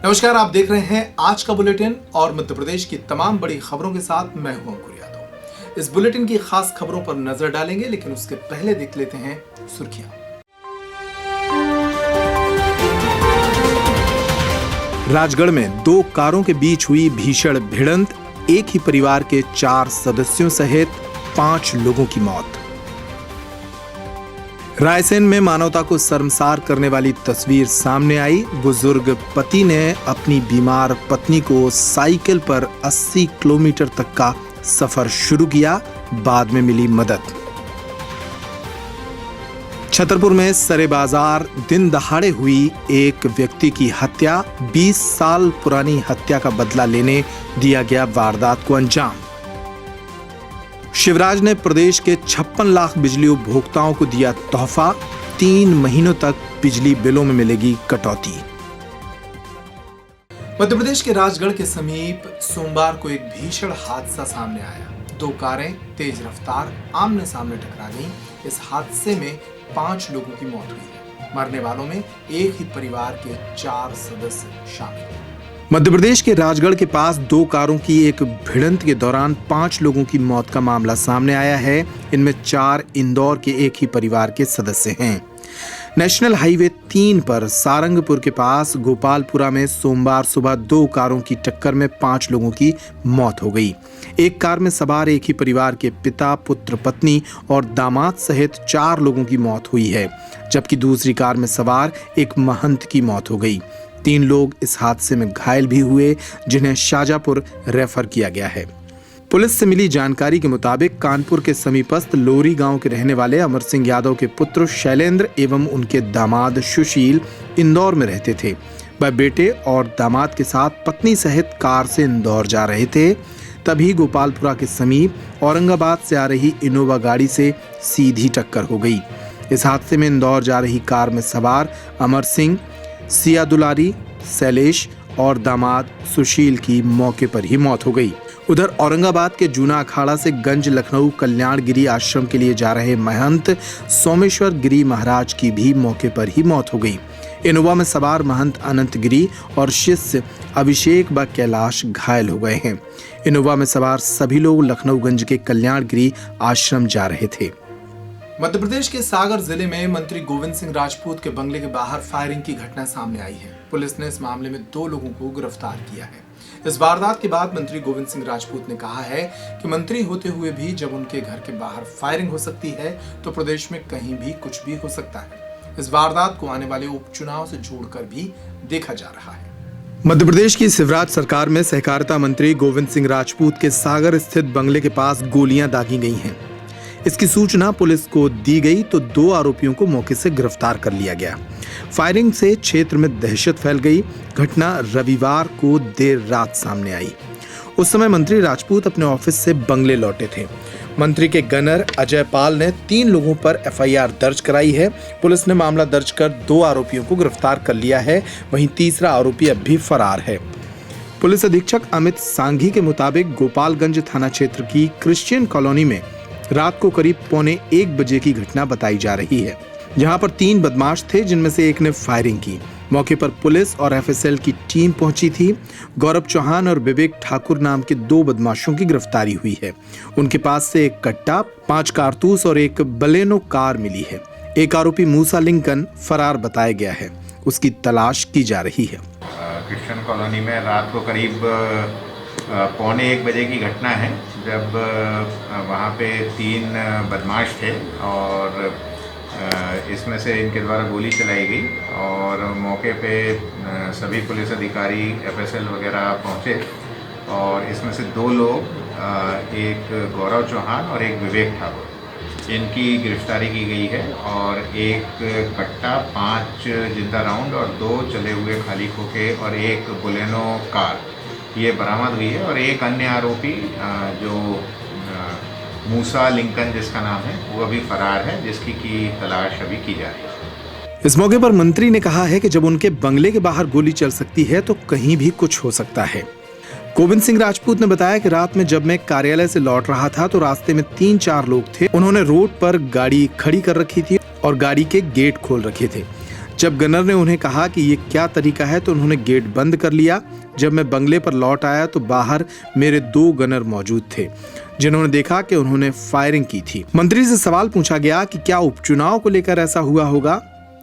नमस्कार, आप देख रहे हैं आज का बुलेटिन और मध्य प्रदेश की तमाम बड़ी खबरों के साथ मैं हूं अंकुर यादव। इस बुलेटिन की खास खबरों पर नजर डालेंगे, लेकिन उसके पहले देख लेते हैं सुर्खियां। राजगढ़ में 2 कारों के बीच हुई भीषण भिड़ंत, एक ही परिवार के 4 सदस्यों सहित 5 लोगों की मौत। रायसेन में मानवता को शर्मसार करने वाली तस्वीर सामने आई। बुजुर्ग पति ने अपनी बीमार पत्नी को साइकिल पर 80 किलोमीटर तक का सफर शुरू किया, बाद में मिली मदद। छतरपुर में सरे बाजार दिन दहाड़े हुई एक व्यक्ति की हत्या, 20 साल पुरानी हत्या का बदला लेने दिया गया वारदात को अंजाम। शिवराज ने प्रदेश के 56 लाख बिजली उपभोक्ताओं को दिया तोहफा, 3 महीनों तक बिजली बिलों में मिलेगी कटौती। मध्य प्रदेश के राजगढ़ के समीप सोमवार को एक भीषण हादसा सामने आया। 2 कारें तेज रफ्तार आमने सामने टकरा गईं। इस हादसे में 5 लोगों की मौत हुई है। मरने वालों में एक ही परिवार के 4 सदस्य शामिल हैं। मध्य प्रदेश के राजगढ़ के पास 2 कारों की एक भिड़ंत के दौरान 5 लोगों की मौत का मामला सामने आया है। इनमें 4 इंदौर के एक ही परिवार के सदस्य हैं। नेशनल हाईवे 3 पर सारंगपुर के पास गोपालपुरा में सोमवार सुबह 2 कारों की टक्कर में 5 लोगों की मौत हो गई। एक कार में सवार एक ही परिवार के पिता, पुत्र, पत्नी और दामाद सहित 4 लोगों की मौत हुई है, जबकि दूसरी कार में सवार एक महंत की मौत हो गई। 3 लोग इस हादसे में घायल भी हुए, जिन्हें शाजापुर रेफर किया गया है। पुलिस से मिली जानकारी के मुताबिक कानपुर के समीपस्थ लोरी गांव के रहने वाले अमर सिंह यादव के पुत्र शैलेंद्र एवं उनके दामाद सुशील इंदौर में रहते थे। वह बेटे और दामाद के साथ पत्नी सहित कार से इंदौर जा रहे थे। तभी गोपालपुरा के समीप औरंगाबाद से आ रही इनोवा गाड़ी से सीधी टक्कर हो गई। इस हादसे में इंदौर जा रही कार में सवार अमर सिंह, सिया दुलारी, शैलेश और दामाद सुशील की मौके पर ही मौत हो गई। उधर औरंगाबाद के जूना अखाड़ा से गंज लखनऊ कल्याण गिरी आश्रम के लिए जा रहे महंत सोमेश्वर गिरी महाराज की भी मौके पर ही मौत हो गई। इनोवा में सवार महंत अनंत गिरी और शिष्य अभिषेक व कैलाश घायल हो गए हैं। इनोवा में सवार सभी लोग लखनऊगंज के कल्याण गिरी आश्रम जा रहे थे। मध्य प्रदेश के सागर जिले में मंत्री गोविंद सिंह राजपूत के बंगले के बाहर फायरिंग की घटना सामने आई है। पुलिस ने इस मामले में 2 लोगों को गिरफ्तार किया है। इस वारदात के बाद मंत्री गोविंद सिंह राजपूत ने कहा है कि मंत्री होते हुए भी जब उनके घर के बाहर फायरिंग हो सकती है तो प्रदेश में कहीं भी कुछ भी हो सकता है। इस वारदात को आने वाले उपचुनाव से जोड़कर भी देखा जा रहा है। मध्य प्रदेश की शिवराज सरकार में सहकारिता मंत्री गोविंद सिंह राजपूत के सागर स्थित बंगले के पास गोलियां दागी गई हैं। इसकी सूचना पुलिस को दी गई तो 2 आरोपियों को मौके से गिरफ्तार कर लिया गया। फायरिंग से क्षेत्र में दहशत फैल गई। घटना रविवार को देर रात सामने आई। उस समय मंत्री राजपूत अपने ऑफिस से बंगले लौटे थे। मंत्री के गनर अजय पाल ने 3 लोगों पर FIR दर्ज कराई है। पुलिस ने मामला दर्ज कर 2 आरोपियों को गिरफ्तार कर लिया है। वहीं तीसरा आरोपी अब भी फरार है। पुलिस अधीक्षक अमित सांघी के मुताबिक गोपालगंज थाना क्षेत्र की क्रिश्चियन कॉलोनी में रात को करीब 1:45 बजे की घटना बताई जा रही है, जहां पर 3 बदमाश थे, जिनमें से एक ने फायरिंग की। मौके पर पुलिस और FSL की टीम पहुंची थी। गौरव चौहान और विवेक ठाकुर नाम के 2 बदमाशों की गिरफ्तारी हुई है। उनके पास से एक कट्टा, 5 कारतूस और एक बलेनो कार मिली है। एक आरोपी मूसा लिंकन फरार बताया गया है, उसकी तलाश की जा रही है। क्रिश्चियन कॉलोनी में रात को करीब 1:45 बजे की घटना है, जब वहाँ पे 3 बदमाश थे और इसमें से इनके द्वारा गोली चलाई गई और मौके पे सभी पुलिस अधिकारी FSL वगैरह पहुँचे और इसमें से 2 लोग, एक गौरव चौहान और एक विवेक ठाकुर, इनकी गिरफ्तारी की गई है और एक कट्टा, 5 जिंदा राउंड और 2 चले हुए खाली खोखे और एक बोलेनो कार ये बरामद हुई है। और एक अन्य आरोपी जो मूसा लिंकन जिसका नाम है, वो अभी फरार है, जिसकी की तलाश अभी की जा रही है। इस मौके पर मंत्री ने कहा है कि जब उनके बंगले के बाहर गोली चल सकती है तो कहीं भी कुछ हो सकता है। गोविंद सिंह राजपूत ने बताया कि रात में जब मैं कार्यालय से लौट रहा था तो रास्ते में 3-4 लोग थे। उन्होंने रोड पर गाड़ी खड़ी कर रखी थी और गाड़ी के गेट खोल रखे थे। जब गनर ने उन्हें कहा कि ये क्या तरीका है तो उन्होंने गेट बंद कर लिया। जब मैं बंगले पर लौट आया तो बाहर मेरे 2 गनर मौजूद थे जिन्होंने देखा कि उन्होंने फायरिंग की थी। मंत्री से सवाल पूछा गया कि क्या उपचुनाव को लेकर ऐसा हुआ होगा,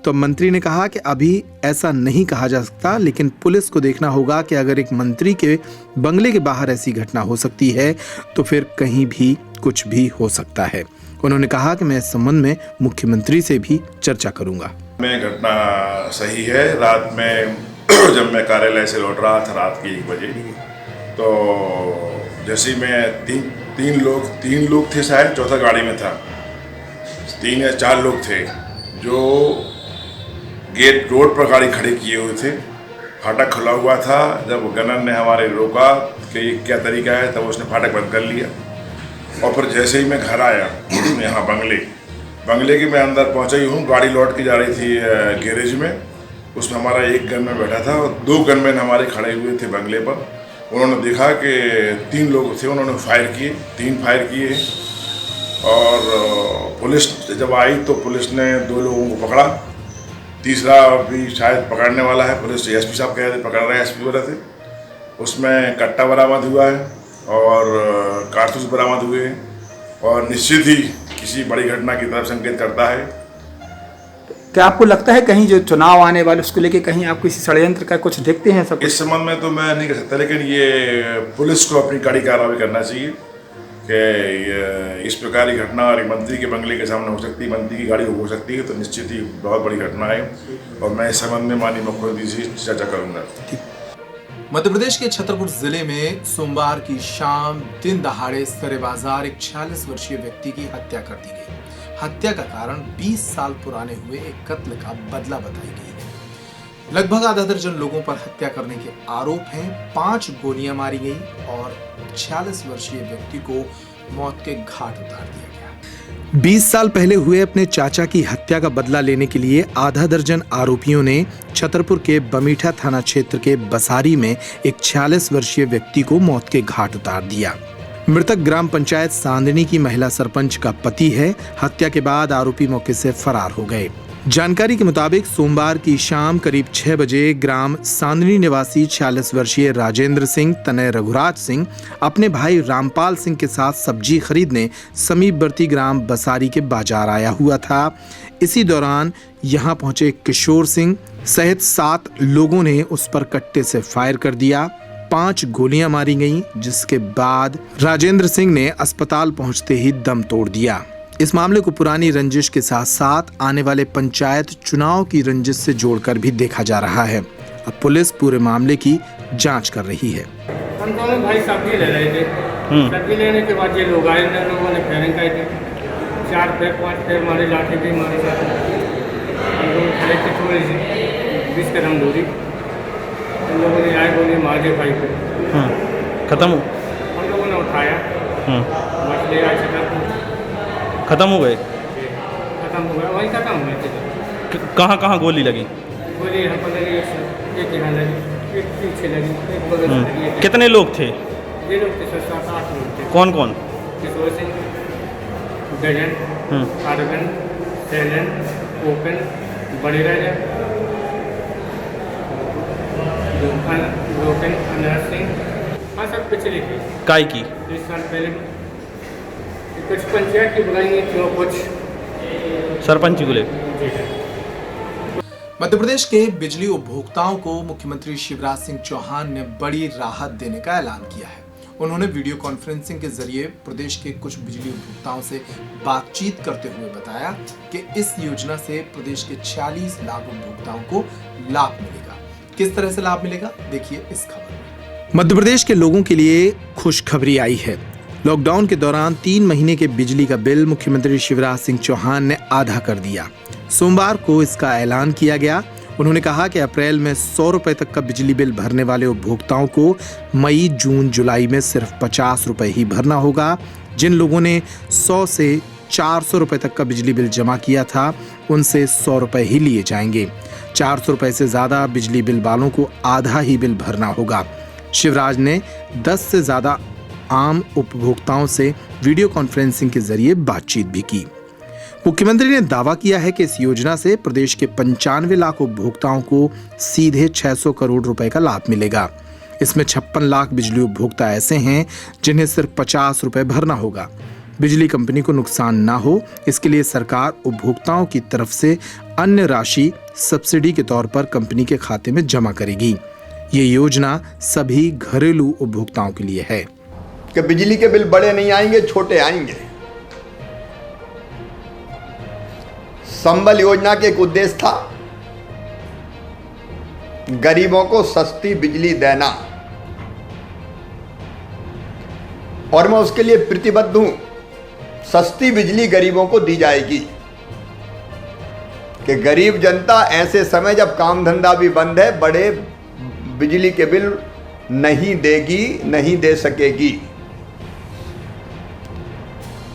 तो मंत्री ने कहा कि अभी ऐसा नहीं कहा जा सकता, लेकिन पुलिस को देखना होगा कि अगर एक मंत्री के बंगले के बाहर ऐसी घटना हो सकती है तो फिर कहीं भी कुछ भी हो सकता है। उन्होंने कहा कि मैं इस संबंध में मुख्यमंत्री से भी चर्चा करूंगा। में घटना सही है। रात में जब मैं कार्यालय से लौट रहा था रात के 1 बजे, तो जैसे ही मैं तीन लोग थे, शायद चौथा गाड़ी में था, 3 या 4 लोग थे जो गेट रोड पर गाड़ी खड़ी किए हुए थे। फाटक खुला हुआ था। जब गनर ने हमारे रोका कि ये क्या तरीका है, तब उसने फाटक बंद कर लिया। और फिर जैसे ही मैं घर आया यहाँ बंगले के मैं अंदर पहुँचा ही हूँ, गाड़ी लौट के जा रही थी गैरेज में। उसमें हमारा 1 गनमैन बैठा था और 2 गनमैन हमारे खड़े हुए थे बंगले पर। उन्होंने देखा कि 3 लोग थे, उन्होंने फायर किए, 3 फायर किए। और पुलिस जब आई तो पुलिस ने 2 लोगों को पकड़ा, तीसरा भी शायद पकड़ने वाला है। पुलिस एसपी साहब कह रहे थे पकड़ रहे हैं, एसपी बोले थे। उसमें कट्टा बरामद हुआ है और कारतूस बरामद हुए और निश्चित ही किसी बड़ी घटना की तरफ संकेत करता है। क्या आपको लगता है कहीं जो चुनाव आने वाले उसको लेके कहीं आप किसी षड्यंत्र का कुछ देखते हैं? सब इस संबंध में तो मैं नहीं कह सकता, लेकिन ये पुलिस को अपनी कड़ी कार्रवाई करना चाहिए कि इस प्रकार की घटना और मंत्री के बंगले के सामने हो सकती है, मंत्री की गाड़ी हो सकती है, तो निश्चित ही बहुत बड़ी घटना है। और मैं इस संबंध में माननीय मुख्यमंत्री से चर्चा करूँगा। मध्य प्रदेश के छतरपुर जिले में सोमवार की शाम दिन दहाड़े सरे बाजार एक 46 वर्षीय व्यक्ति की हत्या कर दी गई। हत्या का कारण 20 साल पुराने हुए एक कत्ल का बदला बताई गई है। लगभग आधा दर्जन लोगों पर हत्या करने के आरोप हैं। 5 गोलियां मारी गई और 46 वर्षीय व्यक्ति को मौत के घाट उतार दिया गया। 20 साल पहले हुए अपने चाचा की हत्या का बदला लेने के लिए आधा दर्जन आरोपियों ने छतरपुर के बमीठा थाना क्षेत्र के बसारी में एक 46 वर्षीय व्यक्ति को मौत के घाट उतार दिया। मृतक ग्राम पंचायत सांदनी की महिला सरपंच का पति है। हत्या के बाद आरोपी मौके से फरार हो गए। जानकारी के मुताबिक सोमवार की शाम करीब 6 बजे ग्राम सांदनी निवासी 46 वर्षीय राजेंद्र सिंह तनय रघुराज सिंह अपने भाई रामपाल सिंह के साथ सब्जी खरीदने समीपवर्ती ग्राम बसारी के बाजार आया हुआ था। इसी दौरान यहां पहुंचे किशोर सिंह सहित 7 लोगों ने उस पर कट्टे से फायर कर दिया। 5 गोलियां मारी गईं, जिसके बाद राजेंद्र सिंह ने अस्पताल पहुंचते ही दम तोड़ दिया। इस मामले को पुरानी रंजिश के साथ साथ आने वाले पंचायत चुनाव की रंजिश से जोड़कर भी देखा जा रहा है। अब पुलिस पूरे मामले की जांच कर रही है। हम दोनों भाई सब्जी ले रहे थे। सब्जी लेने के बाद ये लोग आए, लोगों ने फायरिंग की थी। 4 फेर 5 फेर मारे, लाठी भी मारे। हम लोग खड़े थे थोड़ी सी 20 कदम दूरी। हम लोगों ने आए बोले मार दे भाई को। खत्म हो? हम लोगों ने उठाया, मछली आए छतरपुर। खत्म हो गए? खत्म हो गया, वहीं खत्म हुए थे। कहाँ गोली लगी? गोली यहाँ पर लगी, एक यहाँ लगी, एक पीछे लगी, एक बगल में लगी। कितने लोग थे? ये लोग थे 7-8 लोग थे। कौन कौन? किशोर सिंह, गजन, अरविंद, सैलन, ओपन, बड़े राजा, रोकन, अनहर सिंह। हाँ, सब पिछले थे। काय की? 20 साल पहले कुछ पंचायत की बुलाएंगे, क्यों कुछ सरपंच को ले। मध्य प्रदेश के बिजली उपभोक्ताओं को मुख्यमंत्री शिवराज सिंह चौहान ने बड़ी राहत देने का ऐलान किया है। उन्होंने वीडियो कॉन्फ्रेंसिंग के जरिए प्रदेश के कुछ बिजली उपभोक्ताओं से बातचीत करते हुए बताया कि इस योजना से प्रदेश के 40 लाख उपभोक्ताओं को लाभ मिलेगा। किस तरह से लाभ मिलेगा, देखिए इस खबर में। मध्य प्रदेश के लोगों के लिए खुशखबरी आई है। लॉकडाउन के दौरान 3 महीने के बिजली का बिल मुख्यमंत्री शिवराज सिंह चौहान ने आधा कर दिया। सोमवार को इसका ऐलान किया गया। उन्होंने कहा कि अप्रैल में 100 रुपए तक का बिजली बिल भरने वाले उपभोक्ताओं को मई, जून, जुलाई में सिर्फ 50 रुपए ही भरना होगा। जिन लोगों ने 100 से 400 रुपए तक का बिजली बिल जमा किया था, उनसे 100 रुपए ही लिए जाएंगे। 400 रुपए से ज्यादा बिजली बिल वालों को आधा ही बिल भरना होगा। शिवराज ने 10 से ज्यादा आम उपभोक्ताओं से वीडियो कॉन्फ्रेंसिंग के जरिए बातचीत भी की। मुख्यमंत्री ने दावा किया है कि इस योजना से प्रदेश के 95 लाख उपभोक्ताओं को सीधे 600 करोड़ रुपए का लाभ मिलेगा। इसमें 56 लाख बिजली उपभोक्ता ऐसे हैं जिन्हें सिर्फ 50 रुपए भरना होगा। बिजली कंपनी को नुकसान ना हो, इसके लिए सरकार उपभोक्ताओं की तरफ से अन्य राशि सब्सिडी के तौर पर कंपनी के खाते में जमा करेगी। ये योजना सभी घरेलू उपभोक्ताओं के लिए है कि बिजली के बिल बड़े नहीं आएंगे, छोटे आएंगे। संबल योजना के एक उद्देश्य था गरीबों को सस्ती बिजली देना, और मैं उसके लिए प्रतिबद्ध हूं। सस्ती बिजली गरीबों को दी जाएगी कि गरीब जनता ऐसे समय जब काम धंधा भी बंद है बड़े बिजली के बिल नहीं देगी, नहीं दे सकेगी।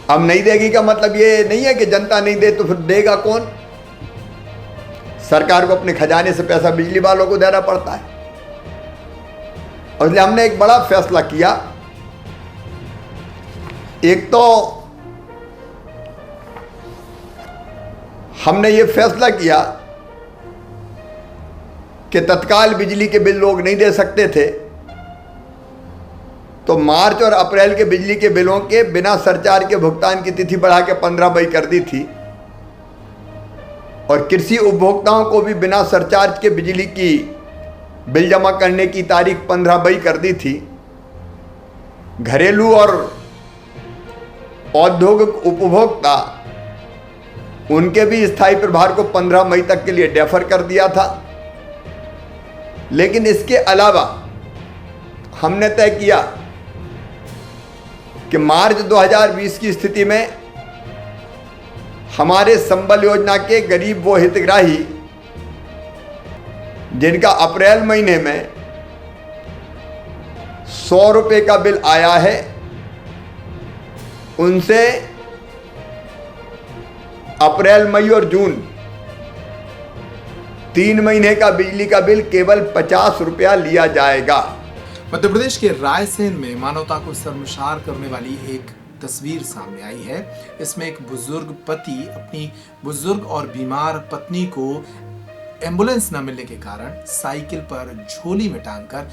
अब नहीं देगी का मतलब ये नहीं है कि जनता नहीं दे तो फिर देगा कौन? सरकार को अपने खजाने से पैसा बिजली वालों को देना पड़ता है। और इसलिए हमने एक बड़ा फैसला किया। एक तो हमने ये फैसला किया कि तत्काल बिजली के बिल लोग नहीं दे सकते थे, तो मार्च और अप्रैल के बिजली के बिलों के बिना सरचार्ज के भुगतान की तिथि बढ़ा के 15 मई कर दी थी, और कृषि उपभोक्ताओं को भी बिना सरचार्ज के बिजली की बिल जमा करने की तारीख 15 मई कर दी थी। घरेलू और औद्योगिक उपभोक्ता उनके भी स्थायी प्रभार को 15 मई तक के लिए डेफर कर दिया था। लेकिन इसके अलावा हमने तय किया कि मार्च 2020 की स्थिति में हमारे संबल योजना के गरीब वो हितग्राही जिनका अप्रैल महीने में 100 रुपये का बिल आया है, उनसे अप्रैल, मई और जून 3 महीने का बिजली का बिल केवल 50 रुपया लिया जाएगा। मध्य प्रदेश के रायसेन में मानवता को शर्मसार करने वाली एक तस्वीर सामने आई है। इसमें एक बुजुर्ग पति अपनी बुजुर्ग और बीमार पत्नी को एम्बुलेंस न मिलने के कारण साइकिल पर झोली में टांगकर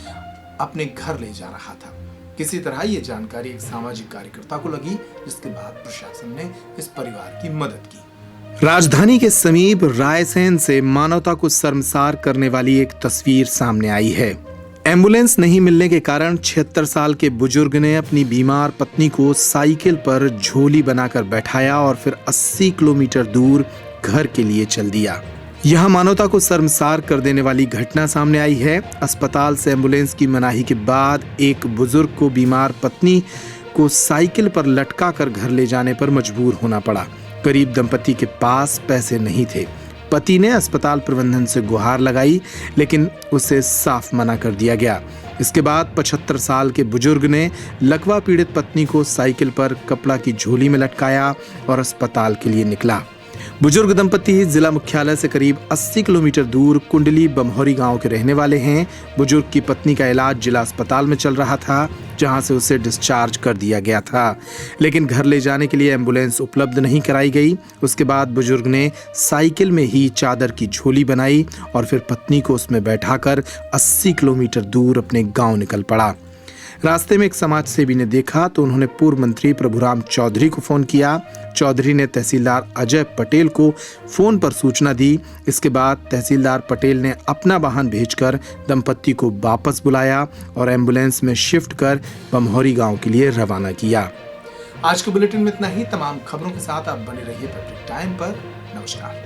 अपने घर ले जा रहा था। किसी तरह ये जानकारी एक सामाजिक कार्यकर्ता को लगी, जिसके बाद प्रशासन ने इस परिवार की मदद की। राजधानी के समीप रायसेन से मानवता को शर्मसार करने वाली एक तस्वीर सामने आई है। एम्बुलेंस नहीं मिलने के कारण 76 साल के बुजुर्ग ने अपनी बीमार पत्नी को साइकिल पर झोली बनाकर बैठाया और फिर 80 किलोमीटर दूर घर के लिए चल दिया। यहां मानवता को शर्मसार कर देने वाली घटना सामने आई है। अस्पताल से एम्बुलेंस की मनाही के बाद एक बुजुर्ग को बीमार पत्नी को साइकिल पर लटका कर घर ले जाने पर मजबूर होना पड़ा। गरीब दंपति के पास पैसे नहीं थे। पति ने अस्पताल प्रबंधन से गुहार लगाई, लेकिन उसे साफ मना कर दिया गया। इसके बाद 75 साल के बुजुर्ग ने लकवा पीड़ित पत्नी को साइकिल पर कपड़ा की झोली में लटकाया और अस्पताल के लिए निकला। बुजुर्ग दंपति जिला मुख्यालय से करीब 80 किलोमीटर दूर कुंडली बमहौरी गांव के रहने वाले हैं। बुजुर्ग की पत्नी का इलाज जिला अस्पताल में चल रहा था, जहां से उसे डिस्चार्ज कर दिया गया था, लेकिन घर ले जाने के लिए एम्बुलेंस उपलब्ध नहीं कराई गई। उसके बाद बुजुर्ग ने साइकिल में ही चादर की झोली बनाई और फिर पत्नी को उसमें बैठाकर 80 किलोमीटर दूर अपने गाँव निकल पड़ा। रास्ते में एक समाज सेवी ने देखा तो उन्होंने पूर्व मंत्री प्रभुराम चौधरी को फोन किया। चौधरी ने तहसीलदार अजय पटेल को फोन पर सूचना दी। इसके बाद तहसीलदार पटेल ने अपना वाहन भेजकर दंपत्ति को वापस बुलाया और एम्बुलेंस में शिफ्ट कर बमहौरी गांव के लिए रवाना किया। आज के बुलेटिन में इतना ही। तमाम खबरों के साथ आप बने रहिए पब्लिक टाइम पर। नमस्कार।